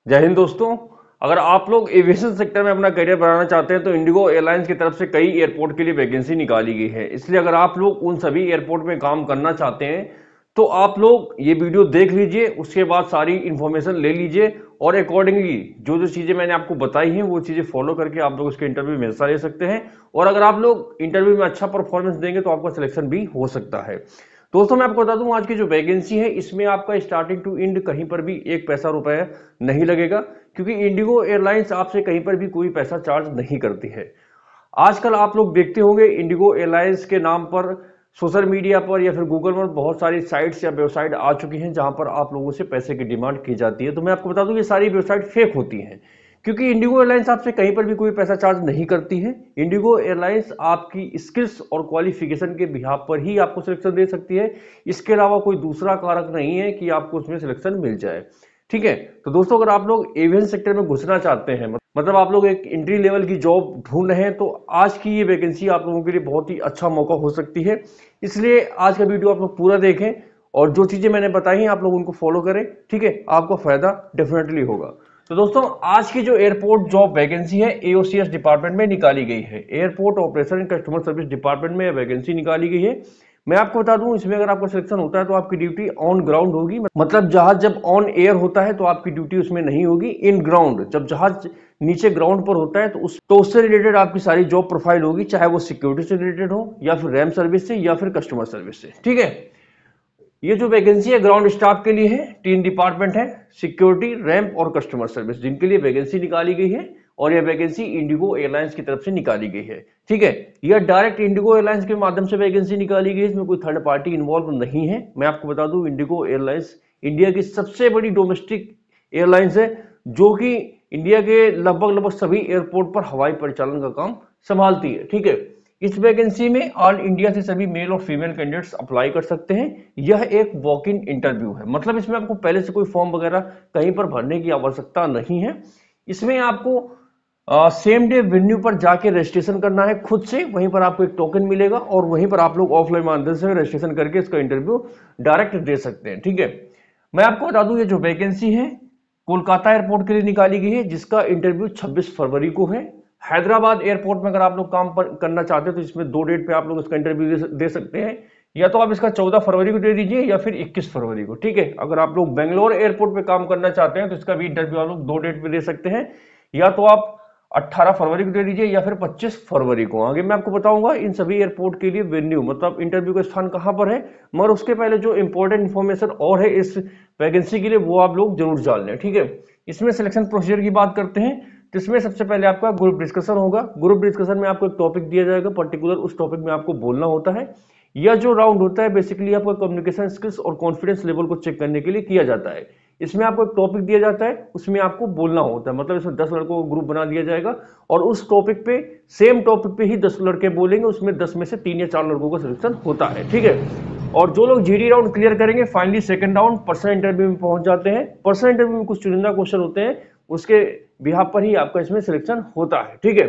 जय हिंद दोस्तों। अगर आप लोग एविएशन सेक्टर में अपना करियर बनाना चाहते हैं तो इंडिगो एयरलाइंस की तरफ से कई एयरपोर्ट के लिए वैकेंसी निकाली गई है। इसलिए अगर आप लोग उन सभी एयरपोर्ट में काम करना चाहते हैं तो आप लोग ये वीडियो देख लीजिए, उसके बाद सारी इंफॉर्मेशन ले लीजिए और अकॉर्डिंगली जो जो चीजें मैंने आपको बताई हैं वो चीजें फॉलो करके आप लोग उसके इंटरव्यू में हिस्सा ले सकते हैं। और अगर आप लोग इंटरव्यू में अच्छा परफॉर्मेंस देंगे तो आपका सिलेक्शन भी हो सकता है। दोस्तों मैं आपको बता दूं, आज की जो वैकेंसी है इसमें आपका स्टार्टिंग टू एंड कहीं पर भी एक पैसा रुपए नहीं लगेगा, क्योंकि इंडिगो एयरलाइंस आपसे कहीं पर भी कोई पैसा चार्ज नहीं करती है। आजकल आप लोग देखते होंगे इंडिगो एयरलाइंस के नाम पर सोशल मीडिया पर या फिर गूगल पर बहुत सारी साइट्स या वेबसाइट आ चुकी हैं जहां पर आप लोगों से पैसे की डिमांड की जाती है। तो मैं आपको बता दूं ये सारी वेबसाइट फेक होती हैं, क्योंकि इंडिगो एयरलाइंस आपसे कहीं पर भी कोई पैसा चार्ज नहीं करती है। इंडिगो एयरलाइंस आपकी स्किल्स और क्वालिफिकेशन के बिहाफ पर ही आपको सिलेक्शन दे सकती है। इसके अलावा कोई दूसरा कारक नहीं है कि आपको उसमें सिलेक्शन मिल जाए। ठीक है, तो दोस्तों अगर आप लोग एविएशन सेक्टर में घुसना चाहते हैं, मतलब आप लोग एक एंट्री लेवल की जॉब ढूंढ रहे हैं, तो आज की ये वैकेंसी आप लोगों के लिए बहुत ही अच्छा मौका हो सकती है। इसलिए आज का वीडियो आप लोग पूरा देखें और जो चीजें मैंने बताई हैं आप लोग उनको फॉलो करें। ठीक है, आपको फायदा डेफिनेटली होगा। तो दोस्तों आज की जो एयरपोर्ट जॉब वैकेंसी है एओसीएस डिपार्टमेंट में निकाली गई है। Airport operation and customer service department में वैकेंसी निकाली गई है। मैं आपको बता दूं इसमें अगर आपका सिलेक्शन होता है तो आपकी ड्यूटी ऑन ग्राउंड होगी, मतलब जहाज जब ऑन एयर होता है तो आपकी ड्यूटी उसमें नहीं होगी। इन ग्राउंड जब जहाज नीचे ग्राउंड पर होता है तो उससे रिलेटेड आपकी सारी जॉब प्रोफाइल होगी, चाहे वो सिक्योरिटी से रिलेटेड हो या फिर रैम सर्विस से या फिर कस्टमर सर्विस से। ठीक है, ये जो वैकेंसी है ग्राउंड स्टाफ के लिए है। 3 डिपार्टमेंट है, सिक्योरिटी, रैम्प और कस्टमर सर्विस, जिनके लिए वैकेंसी निकाली गई है। और यह वैकेंसी इंडिगो एयरलाइंस की तरफ से निकाली गई है। ठीक है, यह डायरेक्ट इंडिगो एयरलाइंस के माध्यम से वैकेंसी निकाली गई है, इसमें कोई थर्ड पार्टी इन्वॉल्व नहीं है। मैं आपको बता दूं इंडिगो एयरलाइंस इंडिया की सबसे बड़ी डोमेस्टिक एयरलाइंस है, जो कि इंडिया के लगभग सभी एयरपोर्ट पर हवाई परिचालन का काम संभालती है। ठीक है, इस वैकेंसी में ऑल इंडिया से सभी मेल और फीमेल कैंडिडेट्स अप्लाई कर सकते हैं। यह एक वॉक इन इंटरव्यू है, मतलब इसमें आपको पहले से कोई फॉर्म वगैरह कहीं पर भरने की आवश्यकता नहीं है। इसमें आपको सेम डे वेन्यू पर जाके रजिस्ट्रेशन करना है खुद से, वहीं पर आपको एक टोकन मिलेगा और वहीं पर आप लोग ऑफलाइन माध्यम से रजिस्ट्रेशन करके इसका इंटरव्यू डायरेक्ट दे सकते हैं। ठीक है, मैं आपको बता दूं ये जो वैकेंसी है कोलकाता एयरपोर्ट के लिए निकाली गई है, जिसका इंटरव्यू 26 फरवरी को है। हैदराबाद एयरपोर्ट में अगर आप लोग काम करना चाहते हैं तो इसमें 2 डेट पे आप लोग इसका इंटरव्यू दे सकते हैं, या तो आप इसका 14 फरवरी को दे दीजिए या फिर 21 फरवरी को। ठीक है, अगर आप लोग बेंगलोर एयरपोर्ट पे काम करना चाहते हैं तो इसका भी इंटरव्यू आप लोग 2 डेट पे दे सकते हैं, या तो आप 18 फरवरी को दे दीजिए या फिर 25 फरवरी को। आगे मैं आपको बताऊंगा इन सभी एयरपोर्ट के लिए वेन्यू, मतलब इंटरव्यू का स्थान कहां पर है, मगर उसके पहले जो इंपॉर्टेंट इंफॉर्मेशन और है इस वैकेंसी के लिए वो आप लोग जरूर जान लें। ठीक है, इसमें सिलेक्शन प्रोसीजर की बात करते हैं तो इसमें सबसे पहले आपका ग्रुप डिस्कशन होगा। ग्रुप डिस्कशन में आपको एक टॉपिक दिया जाएगा, पर्टिकुलर उस टॉपिक में आपको बोलना होता है। यह जो राउंड होता है बेसिकली आपका कम्युनिकेशन स्किल्स और कॉन्फिडेंस लेवल को चेक करने के लिए किया जाता है। इसमें आपको एक टॉपिक दिया जाता है, उसमें आपको बोलना होता है, मतलब इसमें 10 लड़कों को ग्रुप बना दिया जाएगा और उस टॉपिक पे सेम टॉपिक पे ही 10 लड़के बोलेंगे, उसमें 10 में से 3 या 4 लड़कों का सिलेक्शन होता है। ठीक है, और जो लोग जीडी राउंड क्लियर करेंगे finally second round personal interview में पहुंच जाते हैं। पर्सनल इंटरव्यू में कुछ चुनिंदा क्वेश्चन होते हैं, उसके बिहाफ पर ही आपका इसमें सिलेक्शन होता है। ठीक है,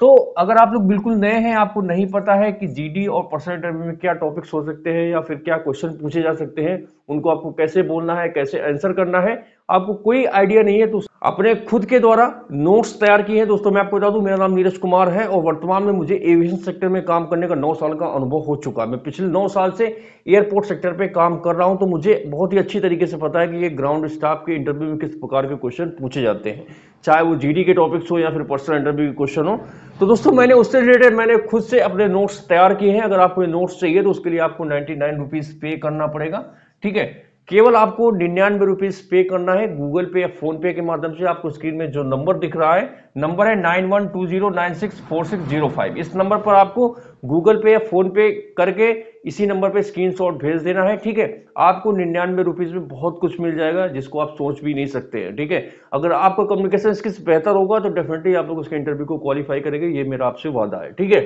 तो अगर आप लोग बिल्कुल नए हैं, आपको नहीं पता है कि जीडी और पर्सनल इंटरव्यू में क्या टॉपिक्स हो सकते हैं या फिर क्या क्वेश्चन पूछे जा सकते हैं, उनको आपको कैसे बोलना है, कैसे आंसर करना है, आपको कोई आइडिया नहीं है, तो अपने खुद के द्वारा नोट्स तैयार किए हैं। दोस्तों मैं आपको बता दूं मेरा नाम नीरज कुमार है और वर्तमान में मुझे एविएशन सेक्टर में काम करने का 9 साल का अनुभव हो चुका है। मैं पिछले 9 साल से एयरपोर्ट सेक्टर पे काम कर रहा हूं, तो मुझे बहुत ही अच्छी तरीके से पता है कि ये ग्राउंड स्टाफ के इंटरव्यू में किस प्रकार के क्वेश्चन पूछे जाते हैं, चाहे वो जीडी के टॉपिक्स हो या फिर पर्सनल इंटरव्यू के क्वेश्चन हो। तो दोस्तों मैंने उससे रिलेटेड मैंने खुद से अपने नोट्स तैयार किए हैं। अगर आपको ये नोट्स चाहिए तो उसके लिए आपको 99 रुपीज पे करना पड़ेगा। ठीक है, केवल आपको 99 रुपीज पे करना है गूगल पे या फोन पे के माध्यम से। आपको स्क्रीन में जो नंबर दिख रहा है, नंबर है 9120964605। इस नंबर पर आपको गूगल पे या फोन पे करके इसी नंबर पे स्क्रीनशॉट भेज देना है। ठीक है, आपको 99 रुपीज में बहुत कुछ मिल जाएगा जिसको आप सोच भी नहीं सकते हैं। ठीक है, अगर आपका कम्युनिकेशन स्किल्स बेहतर होगा तो डेफिनेटली आप लोग उसके इंटरव्यू को क्वालिफाई करेंगे, ये मेरा आपसे वादा है। ठीक है,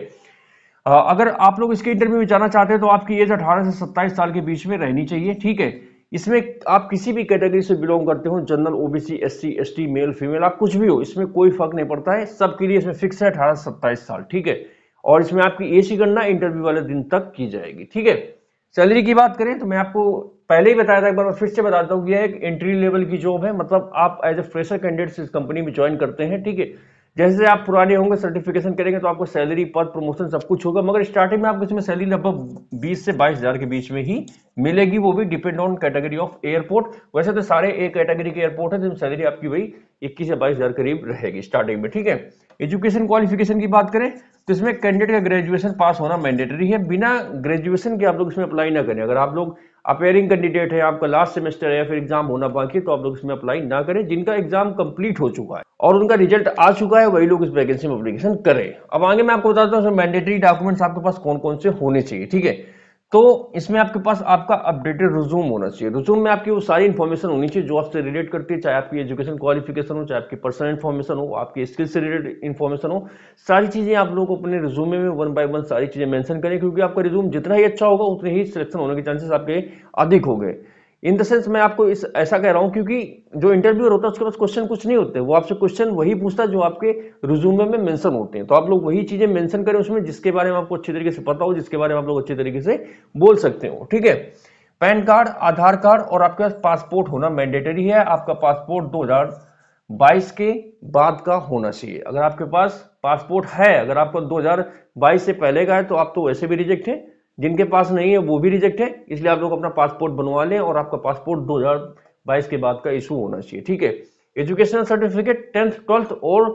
अगर आप लोग इसके इंटरव्यू में जाना चाहते हैं तो आपकी एज 18 से 27 साल के बीच में रहनी चाहिए। ठीक है, इसमें आप किसी भी कैटेगरी से बिलोंग करते हो, general, OBC, SC, ST, male, female, आप कुछ भी हो, इसमें कोई फर्क नहीं पड़ता है, सबके लिए इसमें फिक्स है 18 से 27 साल। ठीक है, और इसमें आपकी एज की गणना इंटरव्यू वाले दिन तक की जाएगी। ठीक है, सैलरी की बात करें तो मैं आपको पहले ही बताया था, एक बार मैं फिर से बताता हूँ कि यह एक एंट्री लेवल की जॉब है, मतलब आप एज ए फ्रेशर कैंडिडेट इस कंपनी में ज्वाइन करते हैं, ठीक है। जैसे आप पुराने होंगे, सर्टिफिकेशन करेंगे तो आपको सैलरी, पद, प्रमोशन सब कुछ होगा, मगर स्टार्टिंग में आपको इसमें सैलरी लगभग 20 से 22 हजार के बीच में ही मिलेगी, वो भी depend on category of airport. वैसे तो सारे एक कैटेगरी के एयरपोर्ट है जिसमें सैलरी आपकी वही 21 से 22 हजार करीब रहेगी स्टार्टिंग में, ठीक है। एजुकेशन क्वालिफिकेशन की बात करें तो इसमें कैंडिडेट का ग्रेजुएशन पास होना मैंडेटरी है, बिना ग्रेजुएशन के आप लोग इसमें अप्लाई ना करें। अगर आप लोग अपेयरिंग कैंडिडेट है, आपका लास्ट सेमेस्टर है या फिर एग्जाम होना बाकी है, तो आप लोग इसमें अप्लाई ना करें। जिनका एग्जाम कंप्लीट हो चुका है और उनका रिजल्ट आ चुका है वही लोग इस वैकेंसी में एप्लीकेशन करें। अब आगे मैं आपको बताता हूँ मैंडेटरी डॉक्यूमेंट्स आपके पास कौन कौन से होने चाहिए, ठीक है। तो इसमें आपके पास आपका अपडेटेड रिज्यूम होना चाहिए। रिज्यूम में आपकी वो सारी इन्फॉर्मेशन होनी चाहिए जो आपसे रिलेट करती है, चाहे आपकी एजुकेशन क्वालिफिकेशन हो, चाहे आपकी पर्सनल इन्फॉर्मेशन हो, आपकी स्किल से रिलेटेड इन्फॉर्मेशन हो, सारी चीजें आप लोगों को अपने रिज्यूमे में वन बाय वन सारी चीजें मेंशन करें, क्योंकि आपका रिज्यूम जितना ही अच्छा होगा उतने ही सिलेक्शन होने के चांसेस आपके अधिक हो गए। इन द सेंस मैं आपको इस ऐसा कह रहा हूं क्योंकि जो इंटरव्यूअर होता है उसके पास क्वेश्चन कुछ नहीं होते, वो आपसे क्वेश्चन वही पूछता है जो आपके रिज्यूमे में मेंशन होते हैं। तो आप लोग वही चीजें मेंशन करें उसमें जिसके बारे में आपको अच्छी तरीके से पता हो, जिसके बारे में आप लोग अच्छी तरीके से बोल सकते हो, ठीक है। पैन कार्ड, आधार कार्ड और आपके पास पासपोर्ट होना मैंडेटरी है। आपका पासपोर्ट 2022 के बाद का होना चाहिए। अगर आपके पास पासपोर्ट है, अगर आपका 2022 से पहले का है तो आप तो वैसे भी रिजेक्ट है, जिनके पास नहीं है वो भी रिजेक्ट है। इसलिए आप लोग अपना पासपोर्ट बनवा लें और आपका पासपोर्ट 2022 के बाद का इशू होना चाहिए, ठीक है। एजुकेशनल सर्टिफिकेट 10th 12th और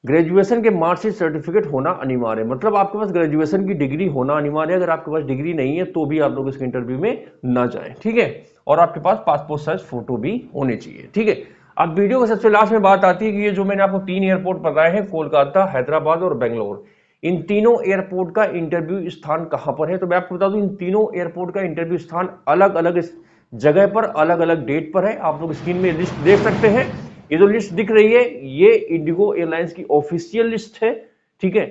ग्रेजुएशन के मार्कशीट सर्टिफिकेट होना अनिवार्य है, मतलब आपके पास ग्रेजुएशन की डिग्री होना अनिवार्य है। अगर आपके पास डिग्री नहीं है तो भी आप लोग इसके इंटरव्यू में ना जाएं, ठीक है। और आपके पास पासपोर्ट साइज फोटो भी होने चाहिए, ठीक है। अब वीडियो के सबसे लास्ट में बात आती है कि ये जो मैंने आपको 3 एयरपोर्ट बताए हैं, कोलकाता, हैदराबाद और बेंगलोर, इन तीनों एयरपोर्ट का इंटरव्यू स्थान कहां पर है। तो मैं आपको बता दूं इन तीनों एयरपोर्ट का इंटरव्यू स्थान अलग अलग जगह पर अलग अलग डेट पर है। आप लोग स्क्रीन में लिस्ट देख सकते हैं, ये जो लिस्ट दिख रही है ये इंडिगो एयरलाइंस की ऑफिशियल लिस्ट है, ठीक है।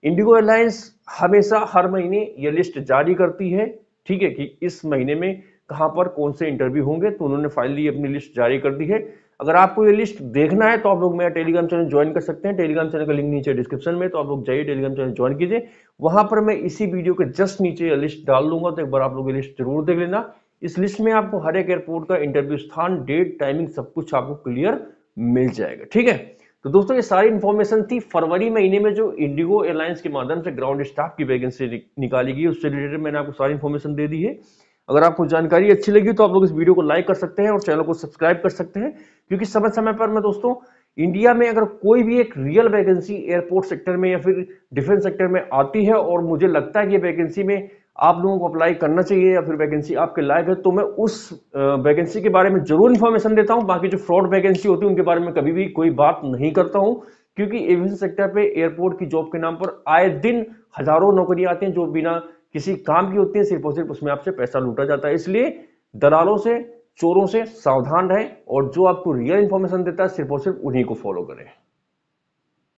इंडिगो एयरलाइंस हमेशा हर महीने ये लिस्ट जारी करती है, ठीक है, कि इस महीने में कहां पर कौन से इंटरव्यू होंगे, तो उन्होंने फाइनली अपनी लिस्ट जारी कर दी है। अगर आपको ये लिस्ट देखना है तो आप लोग मेरा टेलीग्राम चैनल ज्वाइन कर सकते हैं। टेलीग्राम चैनल का लिंक नीचे डिस्क्रिप्शन में, तो आप लोग जाइए टेलीग्राम चैनल ज्वाइन कीजिए। वहां पर मैं इसी वीडियो के जस्ट नीचे लिस्ट डाल दूंगा, तो एक बार आप लोग ये लिस्ट जरूर देख लेना। इस लिस्ट में आपको हर एक एयरपोर्ट का इंटरव्यू स्थान, डेट, टाइमिंग सब कुछ आपको क्लियर मिल जाएगा, ठीक है। तो दोस्तों ये सारी इंफॉर्मेशन थी फरवरी महीने में जो इंडिगो एयरलाइंस के माध्यम से ग्राउंड स्टाफ की वैकेंसी निकाली गई, उससे रिलेटेड मैंने आपको सारी इंफॉर्मेशन दे दी है। अगर आपको जानकारी अच्छी लगी तो आप लोग इस वीडियो को लाइक कर सकते हैं और चैनल को सब्सक्राइब कर सकते हैं, क्योंकि समय समय पर मैं दोस्तों इंडिया में अगर कोई भी एक रियल वैकेंसी एयरपोर्ट सेक्टर में या फिर डिफेंस सेक्टर में आती है और मुझे लगता है कि वैकेंसी में आप लोगों को अप्लाई करना चाहिए या फिर वैकेंसी आपके लायक है, तो मैं उस वैकेंसी के बारे में जरूर इंफॉर्मेशन देता हूं। बाकी जो फ्रॉड वैकेंसी होती है उनके बारे में कभी भी कोई बात नहीं करता हूं, क्योंकि एविएशन सेक्टर पे एयरपोर्ट की जॉब के नाम पर आए दिन हजारों नौकरियां आती हैं जो बिना किसी काम की होती है, सिर्फ और सिर्फ उसमें आपसे पैसा लूटा जाता है। इसलिए दलालों से, चोरों से सावधान रहें और जो आपको रियल इंफॉर्मेशन देता है सिर्फ और सिर्फ उन्हीं को फॉलो करें।